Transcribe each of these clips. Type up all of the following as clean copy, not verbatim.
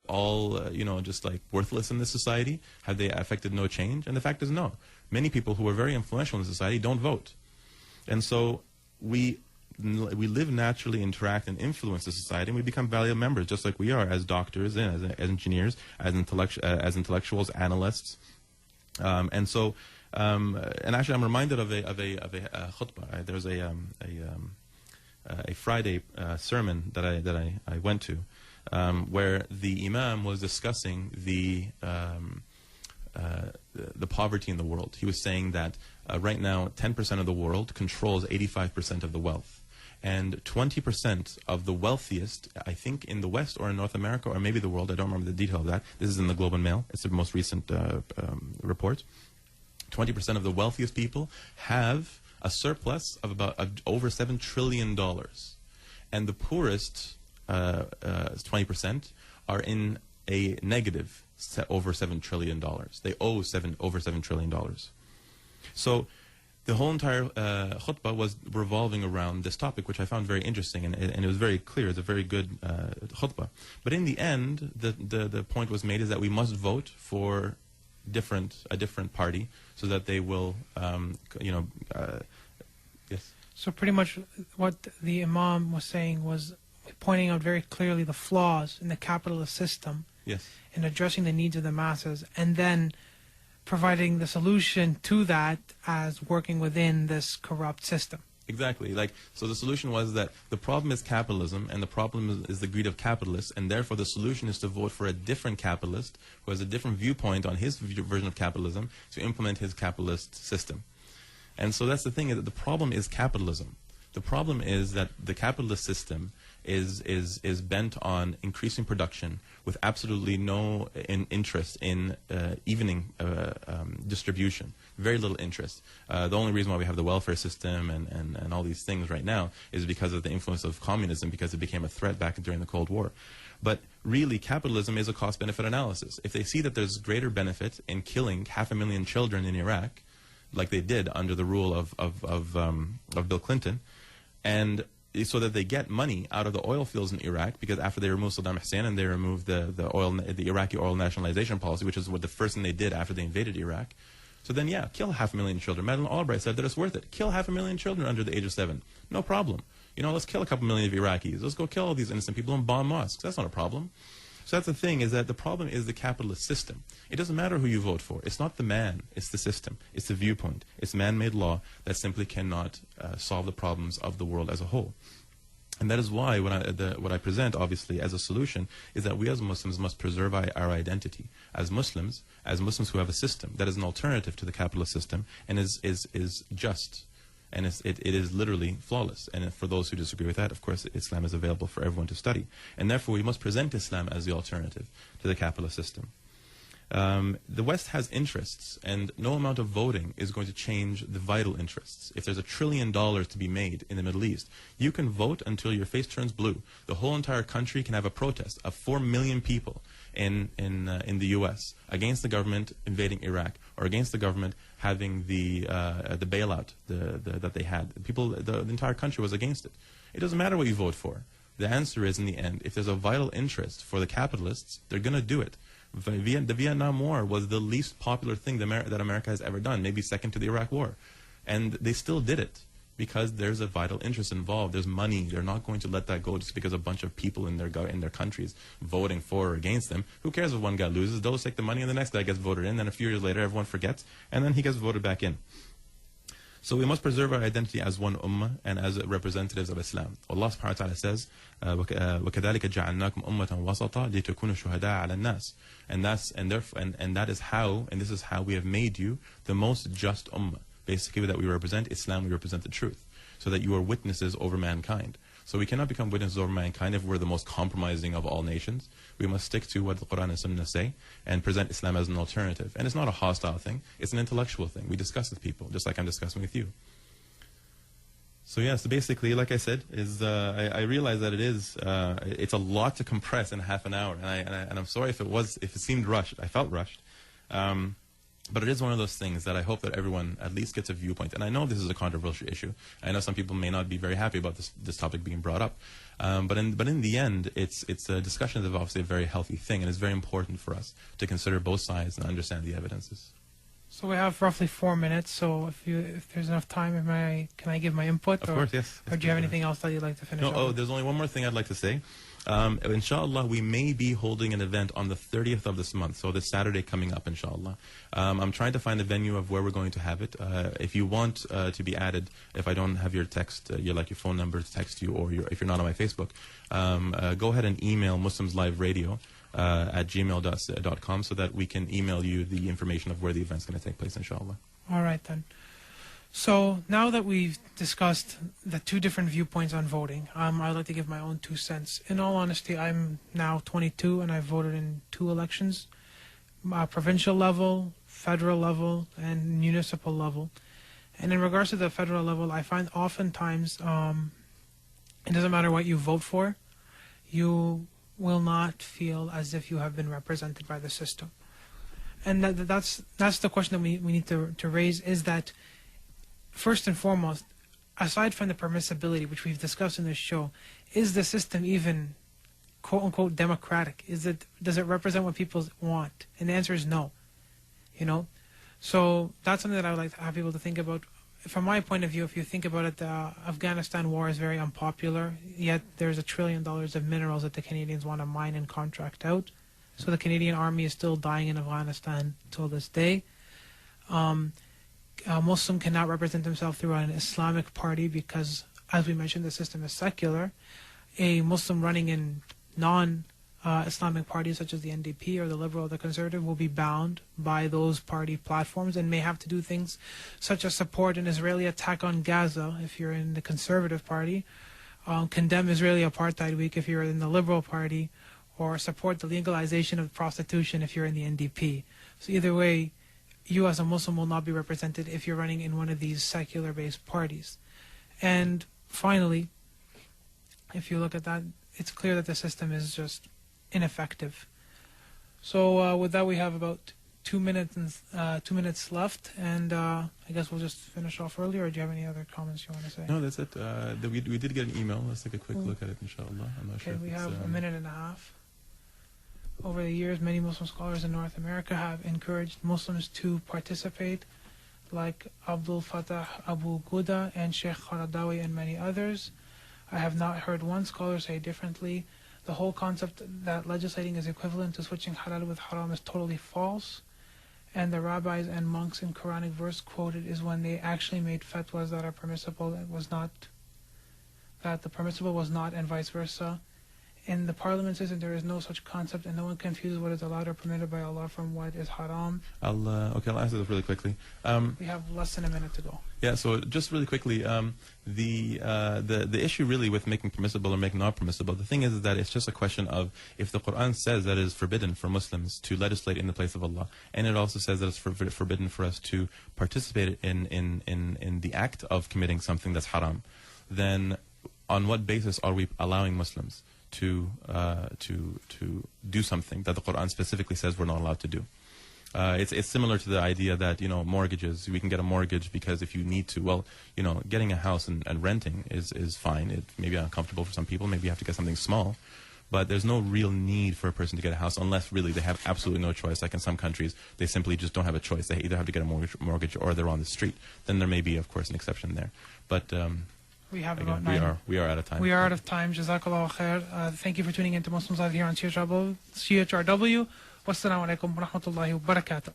all, just like worthless in this society? Have they affected no change? And the fact is no. Many people who are very influential in society don't vote. And so we live naturally, interact, and influence the society, and we become valuable members, just like we are as doctors, and as engineers, as intellectuals, analysts. And actually, I'm reminded of a khutbah. There was a Friday sermon that I went to, where the imam was discussing the poverty in the world. He was saying that right now 10% of the world controls 85% of the wealth, and 20% of the wealthiest, I think in the West or in North America or maybe the world, I don't remember the detail of that. This is in the Globe and Mail. It's the most recent report. 20% of the wealthiest people have a surplus of over $7 trillion. And the poorest 20% are in a negative over $7 trillion. They owe over $7 trillion. So the whole entire khutbah was revolving around this topic, which I found very interesting, and it was very clear. It's a very good khutbah. But in the end, the point was made is that we must vote for a different party, so that they will, yes. So pretty much what the Imam was saying was pointing out very clearly the flaws in the capitalist system, yes, in addressing the needs of the masses, and then providing the solution to that as working within this corrupt system. Exactly. So the solution was that the problem is capitalism, and the problem is the greed of capitalists, and therefore the solution is to vote for a different capitalist who has a different viewpoint on his version of capitalism to implement his capitalist system. And so that's the thing, is that the problem is capitalism. The problem is that the capitalist system is bent on increasing production with absolutely no interest in evening distribution. Very little interest. The only reason why we have the welfare system and all these things right now is because of the influence of communism, because it became a threat back during the Cold War. But really, capitalism is a cost-benefit analysis. If they see that there's greater benefit in killing 500,000 children in Iraq, like they did under the rule of Bill Clinton, and so that they get money out of the oil fields in Iraq, because after they removed Saddam Hussein and they removed the Iraqi oil nationalization policy, which is what the first thing they did after they invaded Iraq. So then, yeah, kill 500,000 children. Madeleine Albright said that it's worth it. Kill 500,000 children under the age of 7. No problem. Let's kill a couple million of Iraqis. Let's go kill all these innocent people and bomb mosques. That's not a problem. So that's the thing, is that the problem is the capitalist system. It doesn't matter who you vote for. It's not the man. It's the system. It's the viewpoint. It's man-made law that simply cannot solve the problems of the world as a whole. And that is why what I present, obviously, as a solution is that we as Muslims must preserve our identity as Muslims who have a system that is an alternative to the capitalist system and is just. And it is literally flawless. And for those who disagree with that, of course, Islam is available for everyone to study. And therefore, we must present Islam as the alternative to the capitalist system. The West has interests, and no amount of voting is going to change the vital interests. If there's $1 trillion to be made in the Middle East, you can vote until your face turns blue. The whole entire country can have a protest of 4 million people in the U.S. against the government invading Iraq, or against the government having the bailout that they had. The entire country was against it. It doesn't matter what you vote for. The answer is, in the end, if there's a vital interest for the capitalists, they're going to do it. The Vietnam War was the least popular thing that America has ever done, maybe second to the Iraq War. And they still did it because there's a vital interest involved. There's money. They're not going to let that go just because a bunch of people in their countries voting for or against them. Who cares if one guy loses? They'll take the money and the next guy gets voted in. Then a few years later, everyone forgets, and then he gets voted back in. So we must preserve our identity as one ummah and as representatives of Islam. Allah subhanahu wa ta'ala says, وَكَذَلِكَ جَعَلْنَاكُمْ أُمَّةً وَسَطًا لِتَكُونُوا شُهَدَاءَ عَلَى النَّاسِ. And that is how, and this is how we have made you the most just ummah. Basically, that we represent Islam, we represent the truth, so that you are witnesses over mankind. So we cannot become witnesses over mankind if we're the most compromising of all nations. We must stick to what the Quran and Sunnah say and present Islam as an alternative. And it's not a hostile thing, it's an intellectual thing. We discuss with people, just like I'm discussing with you. So yeah, so basically, like I said, I realize that it's a lot to compress in half an hour, and I'm sorry if it seemed rushed. I felt rushed. But it is one of those things that I hope that everyone at least gets a viewpoint. And I know this is a controversial issue. I know some people may not be very happy about this topic being brought up. But in the end, it's a discussion that's obviously a very healthy thing, and it's very important for us to consider both sides and understand the evidences. So we have roughly 4 minutes. So if there's enough time, can I give my input? Of course, yes. Or do you have anything else that you'd like to finish? No. There's only one more thing I'd like to say. Inshallah, we may be holding an event on the 30th of this month, so this Saturday coming up, inshallah. I'm trying to find the venue of where we're going to have it. If you want to be added, if I don't have your text, your phone number to text you, or if you're not on my Facebook, go ahead and email muslimsliveradio at gmail.com so that we can email you the information of where the event's going to take place, inshallah. All right, then. So now that we've discussed the two different viewpoints on voting, I'd like to give my own 2 cents. In all honesty, I'm now 22 and I've voted in 2 elections, provincial level, federal level, and municipal level. And in regards to the federal level, I find oftentimes it doesn't matter what you vote for, you will not feel as if you have been represented by the system. And that's the question that we need to raise, is that first and foremost, aside from the permissibility, which we've discussed in this show, is the system even quote-unquote democratic? Does it represent what people want? And the answer is no. So that's something that I would like to have people to think about. From my point of view, if you think about it, the Afghanistan war is very unpopular, yet there's $1 trillion of minerals that the Canadians want to mine and contract out. So the Canadian Army is still dying in Afghanistan till this day. A Muslim cannot represent himself through an Islamic party because, as we mentioned, the system is secular. A Muslim running in non-Islamic parties such as the NDP or the Liberal or the Conservative will be bound by those party platforms and may have to do things such as support an Israeli attack on Gaza if you're in the Conservative Party, condemn Israeli Apartheid Week if you're in the Liberal Party, or support the legalization of prostitution if you're in the NDP. So either way, you as a Muslim will not be represented if you're running in one of these secular-based parties. And finally, if you look at that, it's clear that the system is just ineffective. So with that, we have about 2 minutes and 2 minutes left, and I guess we'll just finish off early. Or do you have any other comments you want to say? No, that's it. We did get an email. Let's take a quick look at it, inshallah. I'm not sure. Okay, we have a minute and a half. Over the years, many Muslim scholars in North America have encouraged Muslims to participate, like Abdul Fattah Abu Ghuda and Sheikh Qaradawi and many others. I have not heard one scholar say differently. The whole concept that legislating is equivalent to switching halal with haram is totally false. And the rabbis and monks in Quranic verse quoted is when they actually made fatwas that are permissible, that the permissible was not, and vice versa. In the parliament system, there is no such concept, and no one confuses what is allowed or permitted by Allah from what is haram. I'll answer this really quickly. We have less than a minute to go. Yeah, so just really quickly, the issue really with making permissible or making not permissible, the thing is that it's just a question of if the Quran says that it is forbidden for Muslims to legislate in the place of Allah, and it also says that it's forbidden for us to participate in the act of committing something that's haram, then on what basis are we allowing Muslims to do something that the Quran specifically says we're not allowed to do? It's similar to the idea that, mortgages, we can get a mortgage because if you need to. Well, getting a house and renting is fine. It may be uncomfortable for some people. Maybe you have to get something small. But there's no real need for a person to get a house unless really they have absolutely no choice. Like in some countries, they simply just don't have a choice. They either have to get a mortgage or they're on the street. Then there may be, of course, an exception there. But we have again, about we are out of time. We are out of time. Jazakallah khair. Thank you for tuning in to Muslims Live here on CHRW. Wassalamu alaikum wa rahmatullahi wa barakatuh.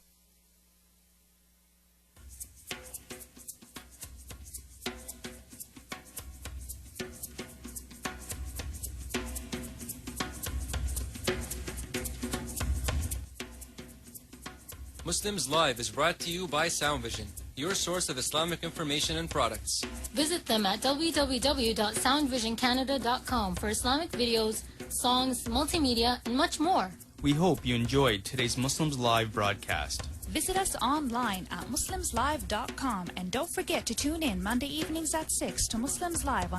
Muslims Live is brought to you by Sound Vision, your source of Islamic information and products. Visit them at www.soundvisioncanada.com for Islamic videos, songs, multimedia, and much more. We hope you enjoyed today's Muslims Live broadcast. Visit us online at muslimslive.com and don't forget to tune in Monday evenings at 6 to Muslims Live on